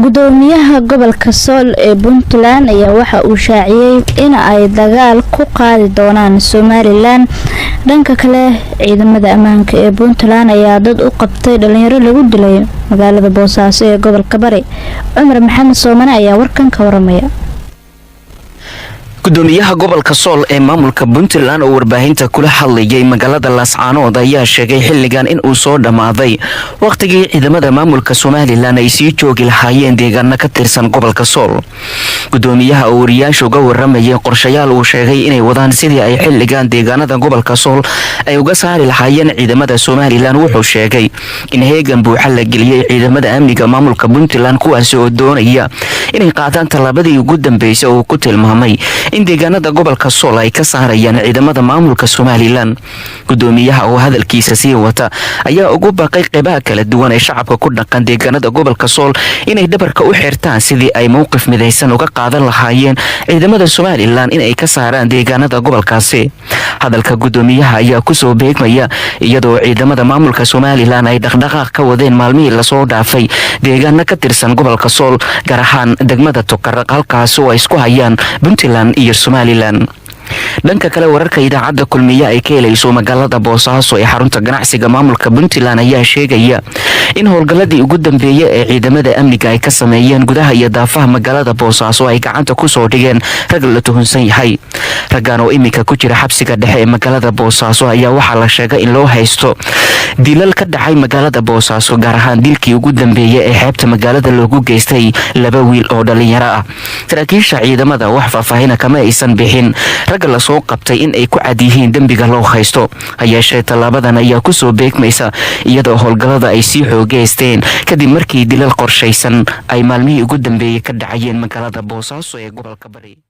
gudoomiyaha gobolka Sool ee Puntland ayaa waxa uu shaaciyay in ay dagaal ku qaadi doonaan Somaliland. dhanka kale ciidamada ammaanka ee Puntland ayaa dad u qabtay dhalinyaro lagu dilay magaalada Boosaaso ee gobolka Bari. Cumar Maxamed Soomane ayaa warkan ka waramaya. gudoomiyaha gobolka Sool ee maamulka Puntland oo warbaahinta kula hadlayay magaalada Laascaanood ayaa sheegay xilligan in uu soo dhamaaday waqtigii ciidamada maamulka Somaliland ay sii joogi lahaayeen deegaano ka tirsan gobolka Sool. gudoomiyaha oo wariyaasha uga waramayay qorshayaal uu sheegay inay wadaan sidii ay xilligan deegaanada gobolka Sool ay uga saari lahaayeen ciidamada Somaliland wuxuu sheegay in heegan buuxa la geliyay ciidamada amniga maamulka Puntland kuwaas oo doonaya inay qaadaan talaabadii ugu dambeysay oo ku tilmaamay in deegaanada gobolka Sool ay ka saarayaan ciidamada maamulka Somaliland. gudoomiyaha oo hadalkiisa sii wata ayaa ugu baaqay qaybaha kala duwan ee shacabka ku dhaqan deegaanada gobolka Sool inay dhabarka u xirtaan sidii ay mowqif midaysan uga qaadan lahaayeen ciidamada Somaliland in ay ka saaraan deegaanada gobolkaasi. hadalka gudoomiyaha ayaa ku soo beegmaya iyadoo ciidamada maamulka Somaliland ay dhaqdhaqaaq ka wadeen maalmihii la soo dhaafay deegaano ka tirsan gobolka Sool gaar ahaan degmada Tukaraq halkaas oo ay isku hayaan Puntland iyo Somaliland. dhanka kale wararka idaacada kulmiye ay ka helayso magaalada Boosaaso ee xarunta ganacsiga maamulka Puntland ayaa sheegaya in howlgaladii ugu dambeeyay ee ciidamada amniga ay ka sameeyeen gudaha iyo daafaha magaalada Boosaaso ay gacanta ku soo dhigeen rag la tuhunsan yahay. raggan oo imika ku jira xabsiga dhexe ee magaalada Boosaaso ayaa waxa la sheegay in loo haysto dilal ka dhacay magaalada Boosaaso gaar ahaan dilkii ugu dambeeyay ee xeebta magaalada loogu geystay laba wiil oo dhalinyaro ah. saraakiisha ciidamada wax faahfaahin kama aysan bixin ragga la soo qabtay in ay ku cad yihiin dambiga loo haysto. hayeeshee talaabadan ayaa ku soo beegmaysa iyadoo howlgalada ay sii xoogeysteen kadib markii dilal qorshaysan ay maalmihii ugu dambeeyay ka dhacayeen magaalada Boosaaso ee gobolka Bari.